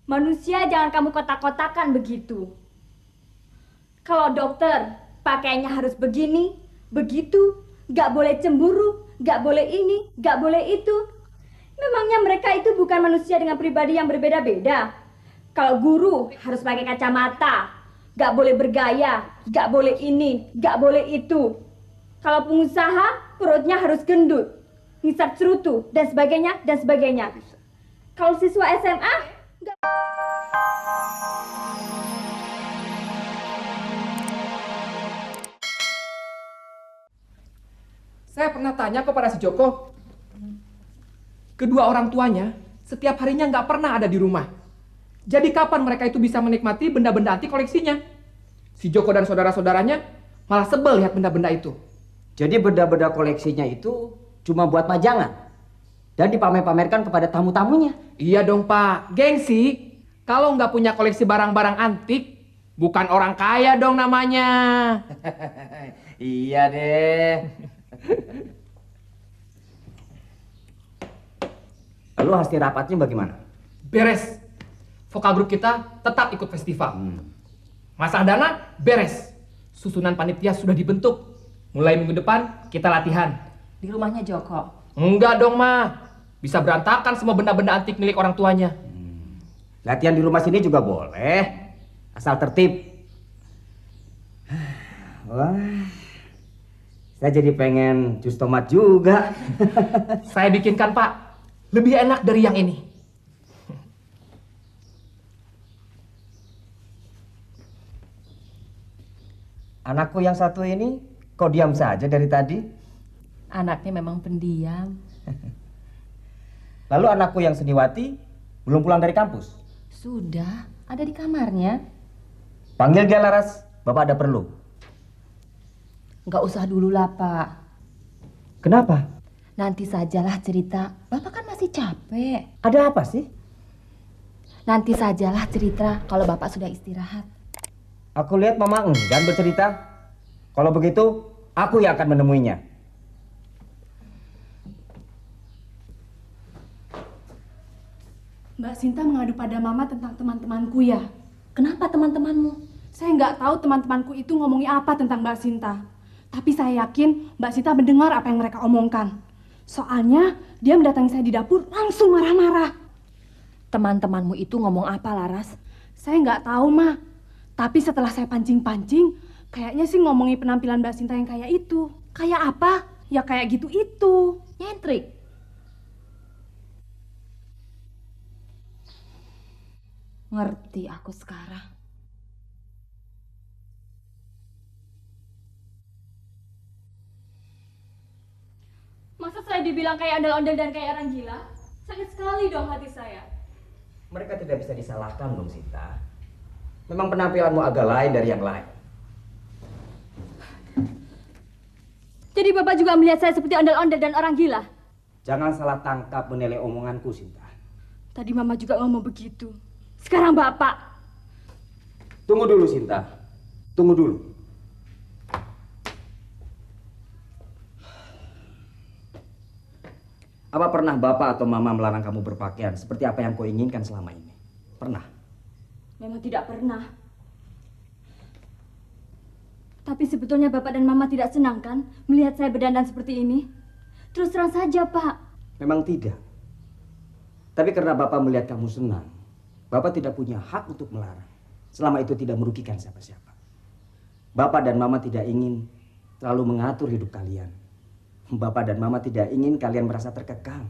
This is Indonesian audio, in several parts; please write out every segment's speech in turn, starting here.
Manusia jangan kamu kotak-kotakan begitu. Kalau dokter, pakainya harus begini, begitu, nggak boleh cemburu, nggak boleh ini, nggak boleh itu. Memangnya mereka itu bukan manusia dengan pribadi yang berbeda-beda? Kalau guru harus pakai kacamata, nggak boleh bergaya, nggak boleh ini, nggak boleh itu. Kalau pengusaha, perutnya harus gendut, ngisap cerutu, dan sebagainya, dan sebagainya. Kalau siswa SMA, nggak... Saya pernah tanya kepada si Joko. Kedua orang tuanya setiap harinya nggak pernah ada di rumah. Jadi kapan mereka itu bisa menikmati benda-benda antik koleksinya? Si Joko dan saudara-saudaranya malah sebel lihat benda-benda itu. Jadi benda-benda koleksinya itu cuma buat pajangan dan dipamer-pamerkan kepada tamu-tamunya. Iya dong Pak, gengsi. Kalau nggak punya koleksi barang-barang antik, bukan orang kaya dong namanya. Iya deh. Lalu hasil rapatnya bagaimana? Beres. Vokal grup kita tetap ikut festival. Masalah dana beres. Susunan panitia sudah dibentuk. Mulai minggu depan kita latihan. Di rumahnya Joko? Enggak dong, Ma. Bisa berantakan semua benda-benda antik milik orang tuanya. Latihan di rumah sini juga boleh. Asal tertib. Wah. Saya jadi pengen jus tomat juga. Saya bikinkan, Pak. Lebih enak dari yang ini. Anakku yang satu ini kok diam saja dari tadi? Anaknya memang pendiam. Lalu anakku yang Seniwati belum pulang dari kampus? Sudah, ada di kamarnya. Panggil dia Laras, Bapak ada perlu. Nggak usah dulu lah, Pak. Kenapa? Nanti sajalah cerita. Bapak kan masih capek. Ada apa sih? Nanti sajalah cerita kalau Bapak sudah istirahat. Aku lihat Mama enggan bercerita. Kalau begitu, aku yang akan menemuinya. Mbak Sinta mengadu pada Mama tentang teman-temanku ya. Kenapa teman-temanmu? Saya nggak tahu teman-temanku itu ngomongin apa tentang Mbak Sinta. Tapi saya yakin Mbak Sinta mendengar apa yang mereka omongkan. Soalnya dia mendatangi saya di dapur langsung marah-marah. Teman-temanmu itu ngomong apa, Laras? Saya nggak tahu, Ma. Tapi setelah saya pancing-pancing, kayaknya sih ngomongin penampilan Mbak Sinta yang kayak itu. Kayak apa? Ya kayak gitu itu. Nyentrik. Ngerti aku sekarang. Masa saya dibilang kayak ondel-ondel dan kayak orang gila? Sakit sekali dong hati saya. Mereka tidak bisa disalahkan dong, Sinta. Memang penampilanmu agak lain dari yang lain. Jadi Bapak juga melihat saya seperti ondel-ondel dan orang gila? Jangan salah tangkap menilai omonganku, Sinta. Tadi Mama juga ngomong begitu. Sekarang Bapak. Tunggu dulu, Sinta. Tunggu dulu. Apa pernah Bapak atau Mama melarang kamu berpakaian seperti apa yang kau inginkan selama ini? Pernah? Memang tidak pernah. Tapi sebetulnya Bapak dan Mama tidak senang kan melihat saya berdandan seperti ini? Terus terang saja, Pak. Memang tidak. Tapi karena Bapak melihat kamu senang, Bapak tidak punya hak untuk melarang. Selama itu tidak merugikan siapa-siapa. Bapak dan Mama tidak ingin terlalu mengatur hidup kalian. Bapak dan Mama tidak ingin kalian merasa terkekang.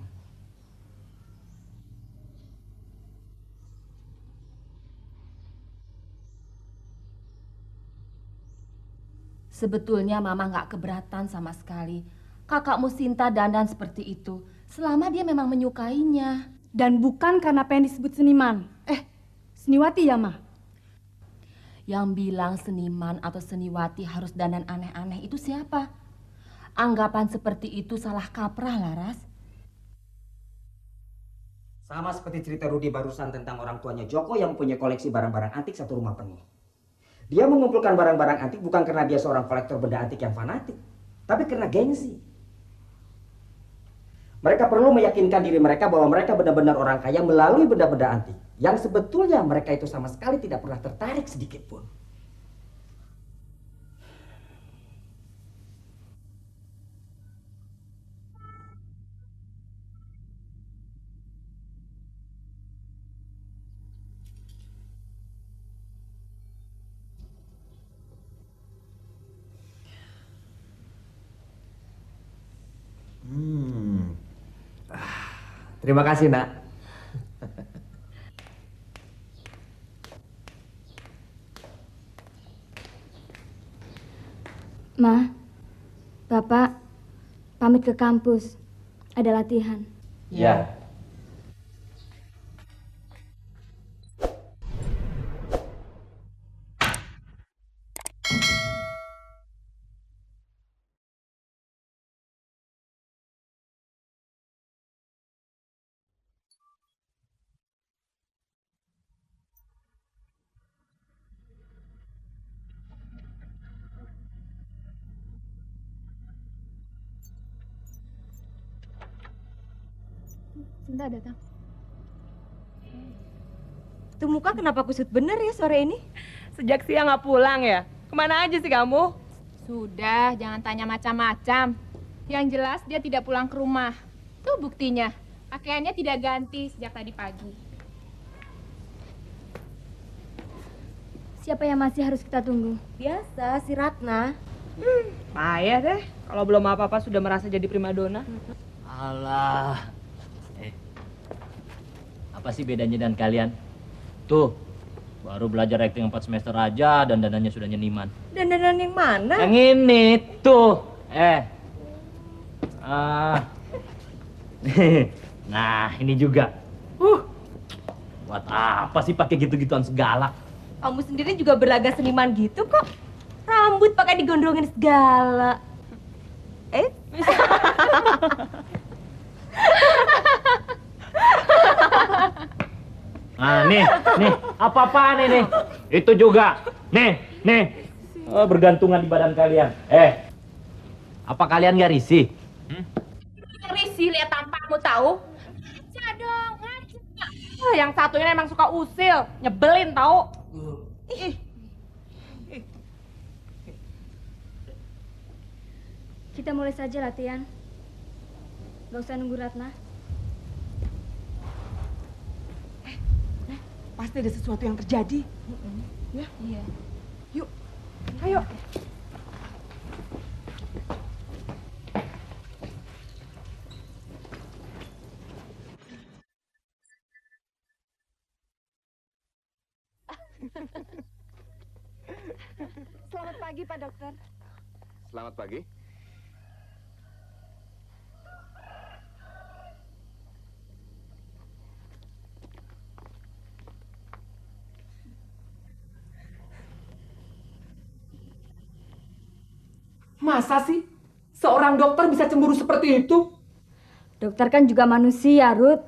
Sebetulnya Mama nggak keberatan sama sekali. Kakakmu Sinta dandan seperti itu. Selama dia memang menyukainya. Dan bukan karena pengen disebut seniman. Seniwati ya, Ma? Yang bilang seniman atau seniwati harus dandan aneh-aneh itu siapa? Anggapan seperti itu salah kaprah, Laras. Sama seperti cerita Rudi barusan tentang orang tuanya Joko yang punya koleksi barang-barang antik satu rumah penuh. Dia mengumpulkan barang-barang antik bukan karena dia seorang kolektor benda antik yang fanatik, tapi karena gengsi. Mereka perlu meyakinkan diri mereka bahwa mereka benar-benar orang kaya melalui benda-benda antik yang sebetulnya mereka itu sama sekali tidak pernah tertarik sedikit pun. Terima kasih, Nak. Ma, Bapak pamit ke kampus. Ada latihan. Ya. Sinta datang. Tuh muka kenapa kusut bener ya sore ini? Sejak siang nggak pulang ya? Kemana aja sih kamu? Sudah, jangan tanya macam-macam. Yang jelas dia tidak pulang ke rumah. Tuh buktinya. Pakaiannya tidak ganti sejak tadi pagi. Siapa yang masih harus kita tunggu? Biasa, si Ratna. Payah deh. Kalau belum apa-apa sudah merasa jadi primadona. Alah. Apa sih bedanya dengan kalian? Tuh, baru belajar acting 4 semester aja dan dananya sudah nyeniman. Dandanan yang mana? Yang ini tuh. Nah, ini juga. Buat apa sih pakai gitu-gituan segala? Kamu sendiri juga berlagak seniman gitu kok. Rambut pakai digondrongin segala. Nah, nih, apa-apaan ini? Itu juga. Nih. Oh, bergantungan di badan kalian. Apa kalian gak risih? Risih lihat tampakmu tahu? Ngaca dong, ngaca. Yang satunya emang suka usil, nyebelin tahu. Kita mulai saja latihan. Gak usah nunggu Ratna. Pasti ada sesuatu yang terjadi. Ya? Iya. Yuk, ayo. Selamat pagi, Pak Dokter. Selamat pagi. Masa sih seorang dokter bisa cemburu seperti itu? Dokter kan juga manusia, Ruth.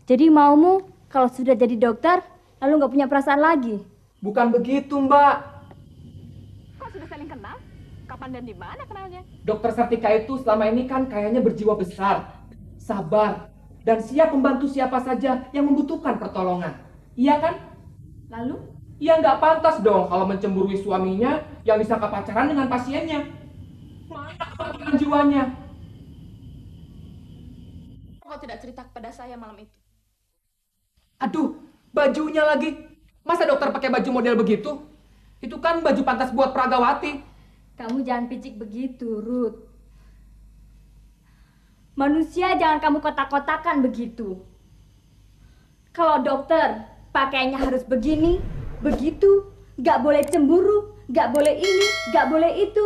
Jadi maumu kalau sudah jadi dokter, lalu nggak punya perasaan lagi? Bukan begitu, Mbak. Kok sudah saling kenal? Kapan dan di mana kenalnya? Dokter Sartika itu selama ini kan kayaknya berjiwa besar, sabar, dan siap membantu siapa saja yang membutuhkan pertolongan. Iya kan? Lalu? Ya nggak pantas dong kalau mencemburui suaminya yang disangka pacaran dengan pasiennya. Mana kebaikan jiwanya? Kau tidak cerita kepada saya malam itu. Aduh, bajunya lagi. Masa dokter pakai baju model begitu? Itu kan baju pantas buat Pragawati. Kamu jangan picik begitu, Ruth. Manusia jangan kamu kotak-kotakan begitu. Kalau dokter pakainya harus begini, begitu, nggak boleh cemburu, nggak boleh ini, nggak boleh itu.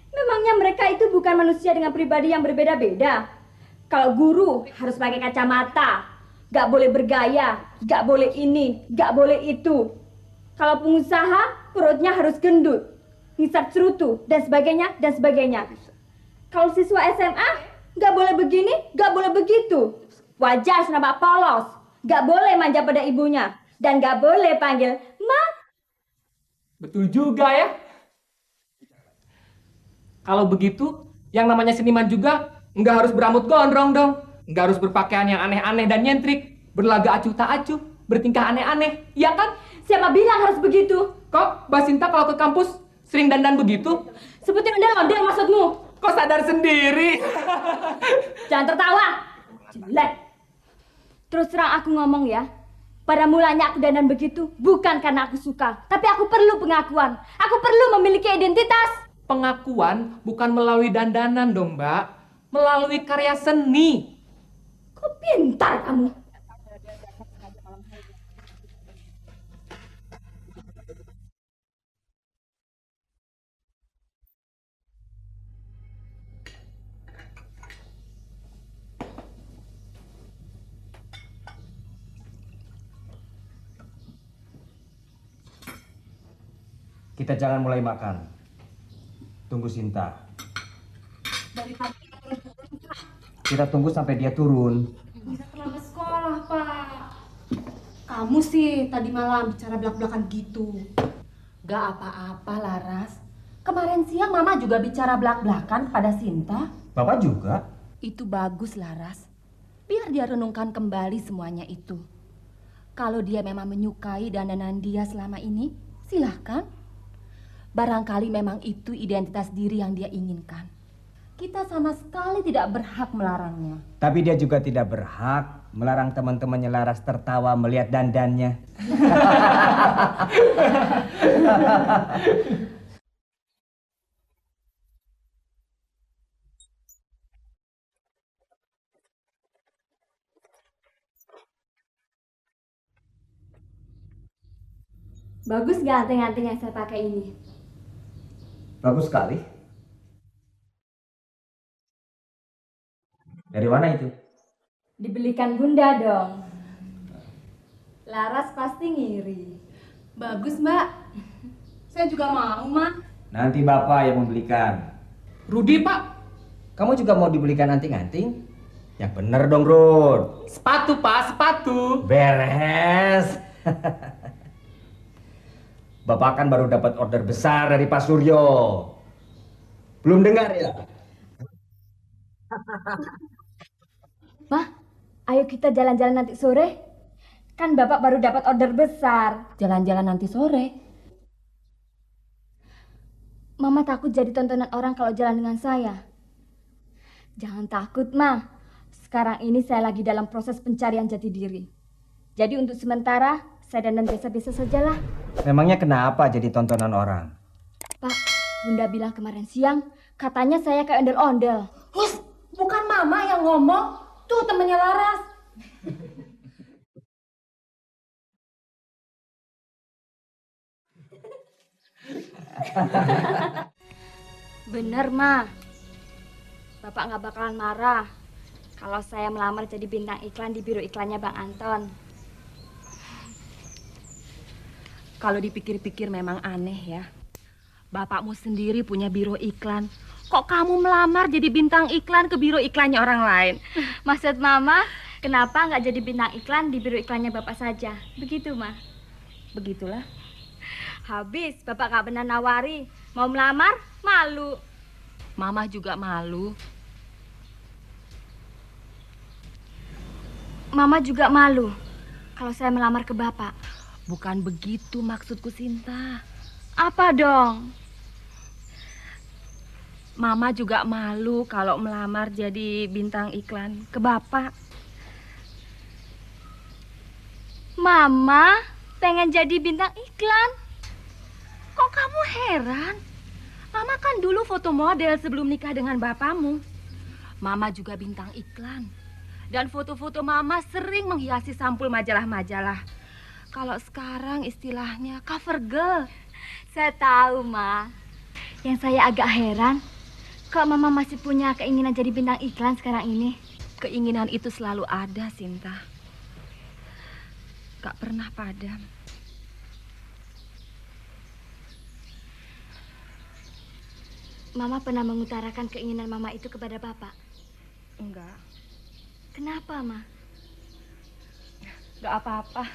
Memangnya mereka itu bukan manusia dengan pribadi yang berbeda-beda? Kalau guru harus pakai kacamata, nggak boleh bergaya, nggak boleh ini, nggak boleh itu. Kalau pengusaha perutnya harus gendut, ngisap cerutu, dan sebagainya, dan sebagainya. Kalau siswa SMA nggak boleh begini, nggak boleh begitu. Wajar nampak polos, nggak boleh manja pada ibunya, dan nggak boleh panggil Ma. Betul juga ya. Kalau begitu, yang namanya seniman juga nggak harus berambut gondrong dong. Nggak harus berpakaian yang aneh-aneh dan nyentrik, berlaga acuh tak acuh. bertingkah aneh-aneh, iya kan? Siapa bilang harus begitu? Kok Mbak Sinta kalau ke kampus sering dandan begitu? Sebutin ondel-ondel maksudmu? Kok sadar sendiri? Jangan tertawa. Jelek. Terus terang aku ngomong ya. Pada mulanya aku dandan begitu bukan karena aku suka, tapi aku perlu pengakuan. Aku perlu memiliki identitas. Pengakuan bukan melalui dandanan dong, Mbak. Melalui karya seni. Kok pintar kamu? Kita jangan mulai makan. Tunggu Sinta. Kita tunggu sampai dia turun. Bisa terlambat sekolah, Pak. Kamu sih tadi malam bicara belak-belakan gitu. Gak apa-apa, Laras. Kemarin siang Mama juga bicara belak-belakan pada Sinta. Bapak juga? Itu bagus, Laras. Biar dia renungkan kembali semuanya itu. Kalau dia memang menyukai dandanan dia selama ini, silahkan. Barangkali memang itu identitas diri yang dia inginkan. Kita sama sekali tidak berhak melarangnya. Tapi dia juga tidak berhak melarang teman-temannya Laras tertawa melihat dandannya. Bagus gak anting-anting yang saya pakai ini? Bagus sekali. Dari mana itu? Dibelikan Bunda dong. Laras pasti ngiri. Bagus, Mbak. Saya juga mau, Ma. Nanti Bapak yang membelikan. Rudi, Pak. Kamu juga mau dibelikan anting-anting? Yang bener dong, Rud. Sepatu, Pak, sepatu. Beres. Bapak kan baru dapat order besar dari Pak Suryo. Belum dengar ya? Mah, ayo kita jalan-jalan nanti sore. Kan Bapak baru dapat order besar. Jalan-jalan nanti sore. Mama takut jadi tontonan orang kalau jalan dengan saya. Jangan takut, Ma. Sekarang ini saya lagi dalam proses pencarian jati diri. Jadi untuk sementara, saya dandan biasa-biasa sajalah. Memangnya kenapa jadi tontonan orang? Pak, Bunda bilang kemarin siang, katanya saya kayak ondel-ondel. Hus, bukan Mama yang ngomong. Tuh temannya Laras. Bener, Ma. Bapak nggak bakalan marah kalau saya melamar jadi bintang iklan di biro iklannya Bang Anton. Kalau dipikir-pikir memang aneh ya. Bapakmu sendiri punya biro iklan. Kok kamu melamar jadi bintang iklan ke biro iklannya orang lain? Maksud Mama, kenapa nggak jadi bintang iklan di biro iklannya Bapak saja? Begitu, Ma. Begitulah. Habis, Bapak nggak pernah nawari. Mau melamar, malu. Mama juga malu. Mama juga malu kalau saya melamar ke Bapak. Bukan begitu maksudku, Sinta. Apa dong? Mama juga malu kalau melamar jadi bintang iklan ke Bapak. Mama pengen jadi bintang iklan. Kok kamu heran? Mama kan dulu foto model sebelum nikah dengan bapakmu. Mama juga bintang iklan. Dan foto-foto Mama sering menghiasi sampul majalah-majalah. Kalau sekarang istilahnya cover girl. Saya tahu, Ma. Yang saya agak heran, kok Mama masih punya keinginan jadi bintang iklan sekarang ini? Keinginan itu selalu ada, Sinta. Gak pernah padam. Mama pernah mengutarakan keinginan Mama itu kepada Bapak? Enggak. Kenapa, Ma? Gak apa-apa.